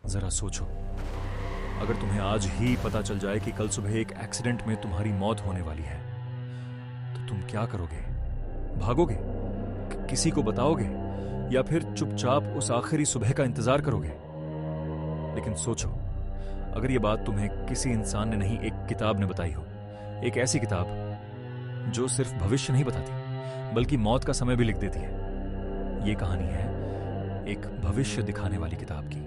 जरा सोचो, अगर तुम्हें आज ही पता चल जाए कि कल सुबह एक एक्सीडेंट में तुम्हारी मौत होने वाली है, तो तुम क्या करोगे? भागोगे? किसी को बताओगे? या फिर चुपचाप उस आखिरी सुबह का इंतजार करोगे? लेकिन सोचो, अगर ये बात तुम्हें किसी इंसान ने नहीं, एक किताब ने बताई हो, एक ऐसी किताब जो सिर्फ भविष्य नहीं बताती बल्कि मौत का समय भी लिख देती है। ये कहानी है एक भविष्य दिखाने वाली किताब की,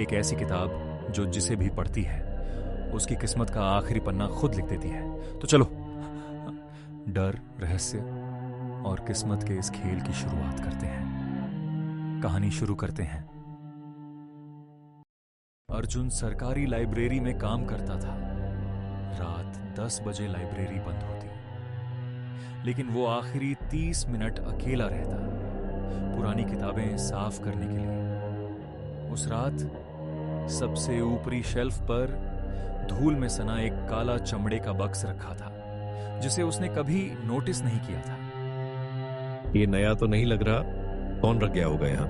एक ऐसी किताब जो जिसे भी पढ़ती है उसकी किस्मत का आखिरी पन्ना खुद लिख देती है। तो चलो, डर, रहस्य और किस्मत के इस खेल की शुरुआत करते हैं। कहानी शुरू करते हैं। अर्जुन सरकारी लाइब्रेरी में काम करता था। रात 10 बजे लाइब्रेरी बंद होती, लेकिन वो आखिरी 30 मिनट अकेला रहता, पुरानी किताबें साफ करने के लिए। उस रात सबसे ऊपरी शेल्फ पर धूल में सना एक काला चमड़े का बक्स रखा था, जिसे उसने कभी नोटिस नहीं किया था। ये नया तो नहीं लग रहा, कौन रख गया होगा यहाँ?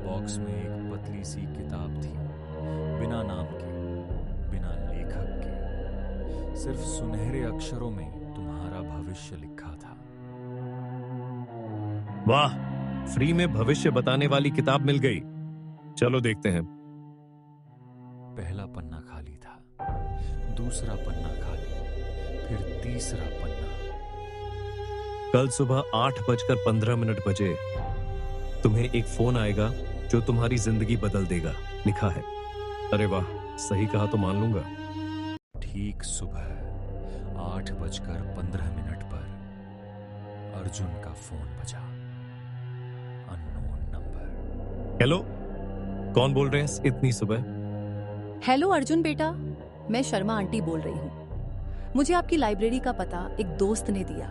बॉक्स में एक पतली सी किताब थी, बिना नाम के, बिना लेखक के, सिर्फ सुनहरे अक्षरों में तुम्हारा भविष्य लिखा था। वाह, फ्री में भविष्य बताने वाली किताब मिल गई। चलो देखते हैं। पहला पन्ना खाली था, दूसरा पन्ना खाली, फिर तीसरा पन्ना। कल सुबह 8:15 बजे तुम्हें एक फोन आएगा जो तुम्हारी जिंदगी बदल देगा, लिखा है। अरे वाह, सही कहा तो मान लूंगा। ठीक सुबह 8:15 पर अर्जुन का फोन बजा। Unknown number. हेलो, कौन बोल रहे हैं इतनी सुबह? हेलो अर्जुन बेटा, मैं शर्मा आंटी बोल रही हूँ। मुझे आपकी लाइब्रेरी का पता एक दोस्त ने दिया।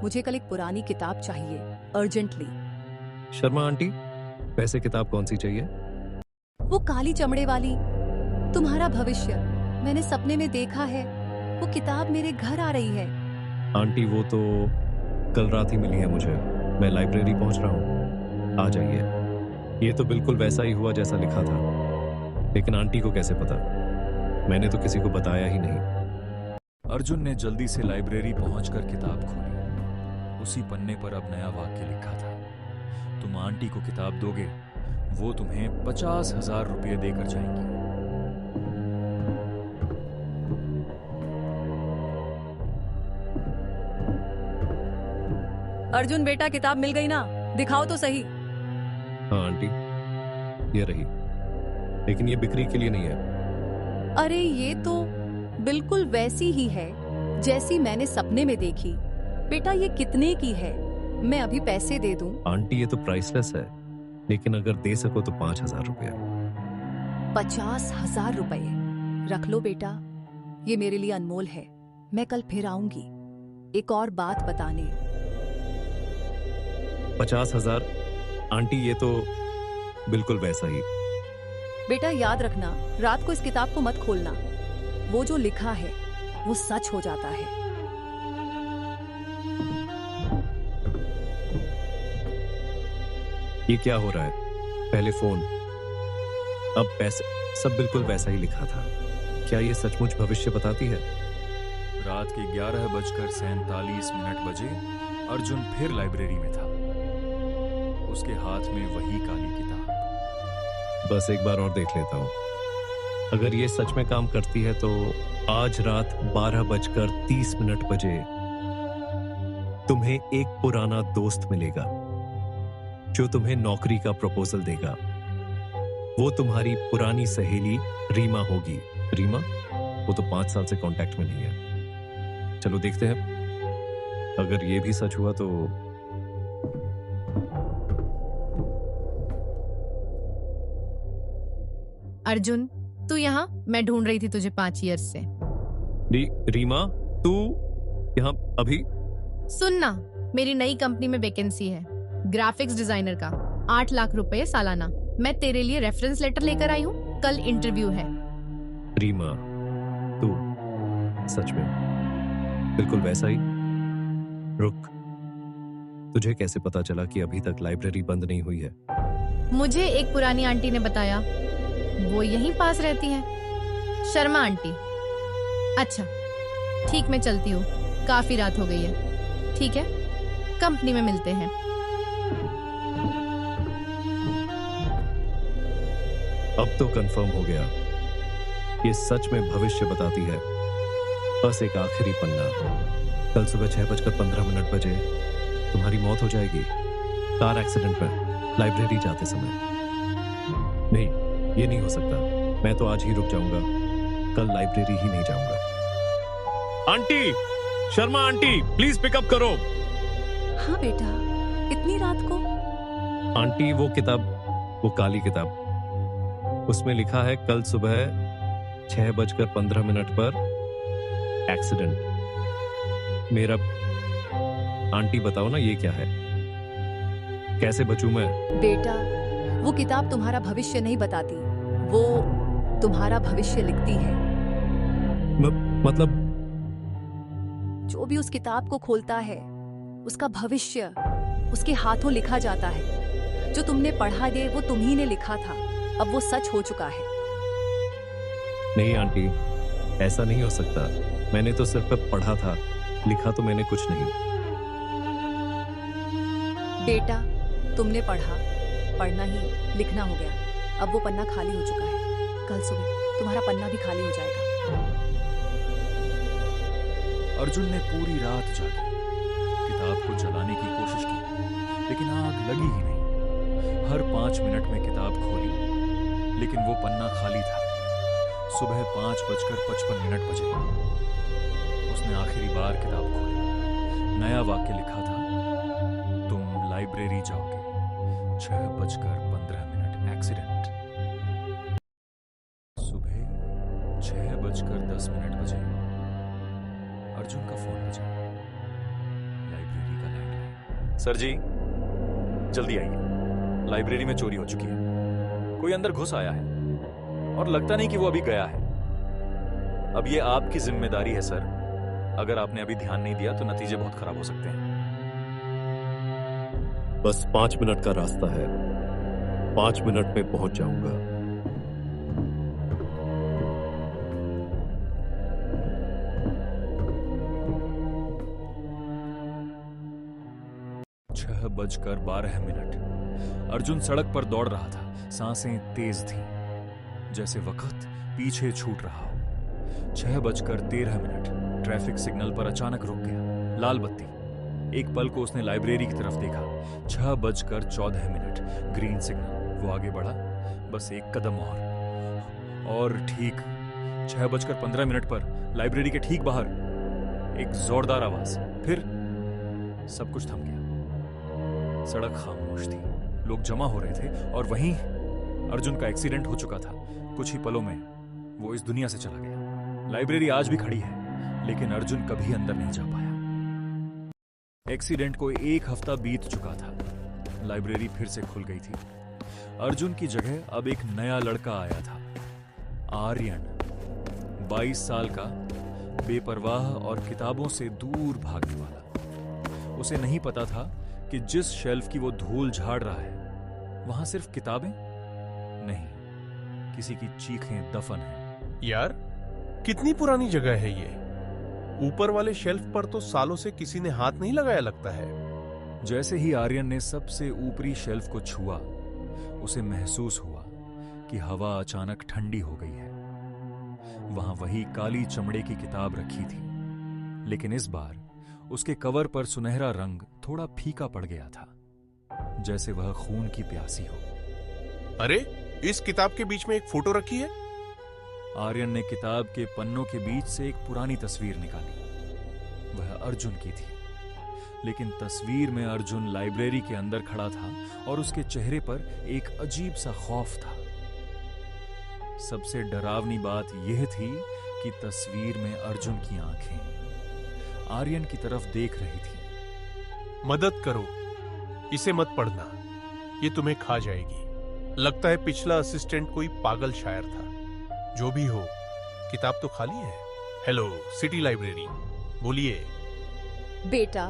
मुझे कल एक पुरानी किताब चाहिए, अर्जेंटली। शर्मा आंटी, वैसे किताब कौन सी चाहिए? वो काली चमड़े वाली, तुम्हारा भविष्य। मैंने सपने में देखा है, वो किताब मेरे घर आ रही है। आंटी, वो तो कल रात ही मिली है मुझे। मैं लाइब्रेरी पहुंच रहा हूँ, आ जाइए। ये तो बिल्कुल वैसा ही हुआ जैसा लिखा था, लेकिन आंटी को कैसे पता? मैंने तो किसी को बताया ही नहीं। अर्जुन ने जल्दी से लाइब्रेरी पहुंचकर किताब खोली। उसी पन्ने पर अब नया वाक्य लिखा था। तुम आंटी को किताब दोगे, वो तुम्हें 50,000 रुपये देकर जाएंगी। अर्जुन बेटा, किताब मिल गई ना? दिखाओ तो सही। हाँ आंटी, ये रही, लेकिन ये बिक्री के लिए नहीं है। अरे ये तो बिल्कुल वैसी ही है जैसी मैंने सपने में देखी। बेटा, ये कितने की है? मैं अभी पैसे दे दूं? आंटी, ये तो प्राइसलेस है, लेकिन अगर दे सको तो 5,000 रुपये। 50,000 रुपए रख लो बेटा, ये मेरे लिए अनमोल है। मैं कल फिर आऊंगी एक और बात बताने। 50,000? आंटी, ये तो बिल्कुल वैसा ही। बेटा याद रखना, रात को इस किताब को मत खोलना। वो जो लिखा है वो सच हो जाता है। ये क्या हो रहा है? पहले फोन, अब पैसे, सब बिल्कुल वैसा ही लिखा था। क्या ये सचमुच भविष्य बताती है? रात के 11:47 बजे अर्जुन फिर लाइब्रेरी में था। उसके हाथ में वही काली किताब। बस एक बार और देख लेता हूँ। अगर ये सच में काम करती है तो आज रात 12:30 बजे तुम्हें एक पुराना दोस्त मिलेगा जो तुम्हें नौकरी का प्रपोजल देगा। वो तुम्हारी पुरानी सहेली रीमा होगी। रीमा? वो तो 5 साल से कांटेक्ट में नहीं है। चलो देखते हैं, अगर ये भी सच हुआ तो। अर्जुन, तू यहाँ? मैं ढूंढ रही थी तुझे 5 ईयर्स से। रीमा, तू यहाँ अभी? सुनना, मेरी नई कंपनी में वैकेंसी है, ग्राफिक्स डिजाइनर का, 8 लाख रुपए सालाना। मैं तेरे लिए रेफरेंस लेटर लेकर आई हूँ, कल इंटरव्यू है। रीमा, तू सच में बिल्कुल वैसा ही? रुक, तुझे कैसे पता चला कि अभी तक लाइब्रेरी बंद नहीं हुई है? मुझे एक पुरानी आंटी ने बताया। वो यहीं पास रहती है, शर्मा आंटी। अच्छा ठीक, मैं चलती हूँ, काफी रात हो गई है। ठीक है, कंपनी में मिलते हैं। अब तो कंफर्म हो गया, ये सच में भविष्य बताती है। बस एक आखिरी पन्ना। कल सुबह 6:15 बजे तुम्हारी मौत हो जाएगी, कार एक्सीडेंट में, लाइब्रेरी जाते समय। नहीं, ये नहीं हो सकता। मैं तो आज ही रुक जाऊंगा, कल लाइब्रेरी ही नहीं जाऊंगा। Aunty, Sharma aunty, please pickup करो। हाँ बेटा, इतनी रात को? आंटी वो किताब, वो काली किताब, उसमें लिखा है कल सुबह 6:15 पर एक्सीडेंट। मेरा, आंटी बताओ ना ये क्या है, कैसे बचूं मैं? बेटा, वो किताब तुम्हारा भविष्य नहीं बताती, वो तुम्हारा भविष्य लिखती है। मतलब जो भी उस किताब को खोलता है, उसका भविष्य उसके हाथों लिखा जाता है। जो तुमने पढ़ा है वो तुम्ही ने लिखा था, अब वो सच हो चुका है। नहीं आंटी, ऐसा नहीं हो सकता। मैंने तो सिर्फ पढ़ा था, लिखा तो मैंने कुछ नहीं। बेटा, तुमने पढ़ा, पढ़ना ही लिखना हो गया। अब वो पन्ना खाली हो चुका है, कल सुबह तुम्हारा पन्ना भी खाली हो जाएगा। अर्जुन ने पूरी रात जागी, किताब को जलाने की कोशिश की, लेकिन आग लगी ही नहीं। हर 5 मिनट में किताब खोली, लेकिन वो पन्ना खाली था। सुबह 5:55 बजे उसने आखिरी बार किताब खोली। नया वाक्य लिखा था, तुम लाइब्रेरी जाओगे, 6:15 एक्सीडेंट। सुबह 6:10 बजे अर्जुन का फोन बजा, लाइब्रेरी का लैंडलाइन। सर जी, जल्दी आइए, लाइब्रेरी में चोरी हो चुकी है। कोई अंदर घुस आया है और लगता नहीं कि वो अभी गया है। अब ये आपकी जिम्मेदारी है सर, अगर आपने अभी ध्यान नहीं दिया तो नतीजे बहुत खराब हो सकते हैं। बस 5 मिनट का रास्ता है, 5 मिनट में पहुंच जाऊंगा। 6:12 अर्जुन सड़क पर दौड़ रहा था, सांसें तेज थीं, जैसे वक्त पीछे छूट रहा हो। 6:13 ट्रैफिक सिग्नल पर अचानक रुक गया, लाल बत्ती। एक पल को उसने लाइब्रेरी की तरफ देखा। 6:14 ग्रीन सिग्नल। वो आगे बढ़ा, बस एक कदम और ठीक 6:15 पर लाइब्रेरी के ठीक बाहर एक जोरदार आवाज, फिर सब कुछ थम गया। सड़क खामोश थी, लोग जमा हो रहे थे और वहीं अर्जुन का एक्सीडेंट हो चुका था। कुछ ही पलों में वो इस दुनिया से चला गया। लाइब्रेरी आज भी खड़ी है, लेकिन अर्जुन कभी अंदर नहीं जा पाया। एक्सीडेंट को 1 हफ्ता बीत चुका था। लाइब्रेरी फिर से खुल गई थी। अर्जुन की जगह अब एक नया लड़का आया था, आर्यन। 22 साल का, बेपरवाह और किताबों से दूर भागने वाला। उसे नहीं पता था कि जिस शेल्फ की वो धूल झाड़ रहा है, वहां सिर्फ किताबें नहीं, किसी की चीखें दफन हैं। यार, कितनी पुरानी जगह है ये। ऊपर वाले शेल्फ पर तो सालों से किसी ने हाथ नहीं लगाया लगता है। जैसे ही आर्यन ने सबसे ऊपरी शेल्फ को छुआ, उसे महसूस हुआ कि हवा अचानक ठंडी हो गई है। वहां वही काली चमड़े की किताब रखी थी, लेकिन इस बार उसके कवर पर सुनहरा रंग थोड़ा फीका पड़ गया था, जैसे वह खून की प्यासी हो। अरे, इस किताब के बीच में एक फोटो रखी है। आर्यन ने किताब के पन्नों के बीच से एक पुरानी तस्वीर निकाली। वह अर्जुन की थी, लेकिन तस्वीर में अर्जुन लाइब्रेरी के अंदर खड़ा था और उसके चेहरे पर एक अजीब सा खौफ था। सबसे डरावनी बात यह थी कि तस्वीर में अर्जुन की आंखें आर्यन की तरफ देख रही थी। मदद करो, इसे मत पढ़ना, ये तुम्हें खा जाएगी। लगता है पिछला असिस्टेंट कोई पागल शायर था। जो भी हो, किताब तो खाली है। हेलो, सिटी लाइब्रेरी, बोलिए। बेटा,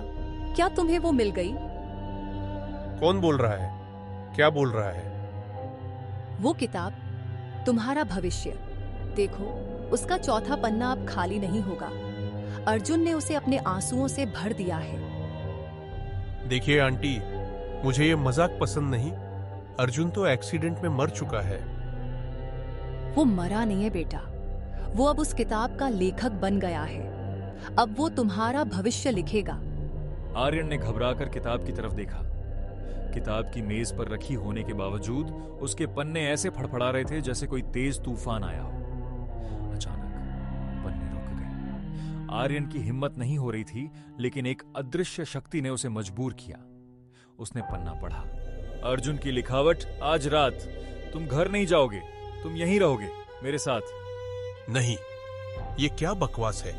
क्या तुम्हें वो मिल गई? कौन बोल रहा है? क्या बोल रहा है? वो किताब तुम्हारा भविष्य। देखो, उसका चौथा पन्ना अब खाली नहीं होगा। अर्जुन ने उसे अपने आंसुओं से भर दिया है। देखिए आंटी, मुझे ये मजाक पसंद नहीं। अर्जुन तो एक्सीडेंट में मर चुका है। वो मरा नहीं है बेटा, वो अब उस किताब का लेखक बन गया है। अब वो तुम्हारा भविष्य लिखेगा। आर्यन ने घबराकर किताब की तरफ देखा। किताब की मेज पर रखी होने के बावजूद उसके पन्ने ऐसे फड़फड़ा रहे थे जैसे कोई तेज तूफान आया हो। अचानक पन्ने रुक गए। आर्यन की हिम्मत नहीं हो रही थी, लेकिन एक अदृश्य शक्ति ने उसे मजबूर किया। उसने पन्ना पढ़ा। अर्जुन की लिखावट, आज रात तुम घर नहीं जाओगे, तुम यहीं रहोगे मेरे साथ। नहीं, ये क्या बकवास है?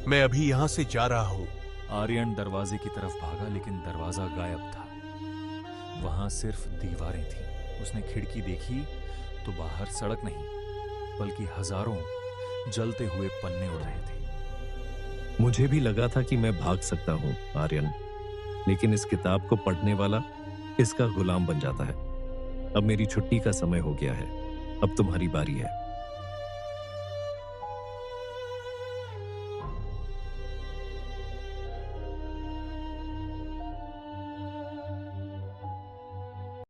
मैं अभी यहां से जा रहा हूं। आर्यन दरवाजे की तरफ भागा, लेकिन दरवाजा गायब था। वहां सिर्फ दीवारें थीं। उसने खिड़की देखी तो बाहर सड़क नहीं, बल्कि हजारों जलते हुए पन्ने उड़ रहे थे। मुझे भी लगा था कि मैं भाग सकता हूं आर्यन, लेकिन इस किताब को पढ़ने वाला इसका गुलाम बन जाता है। अब मेरी छुट्टी का समय हो गया है। अब तुम्हारी बारी है।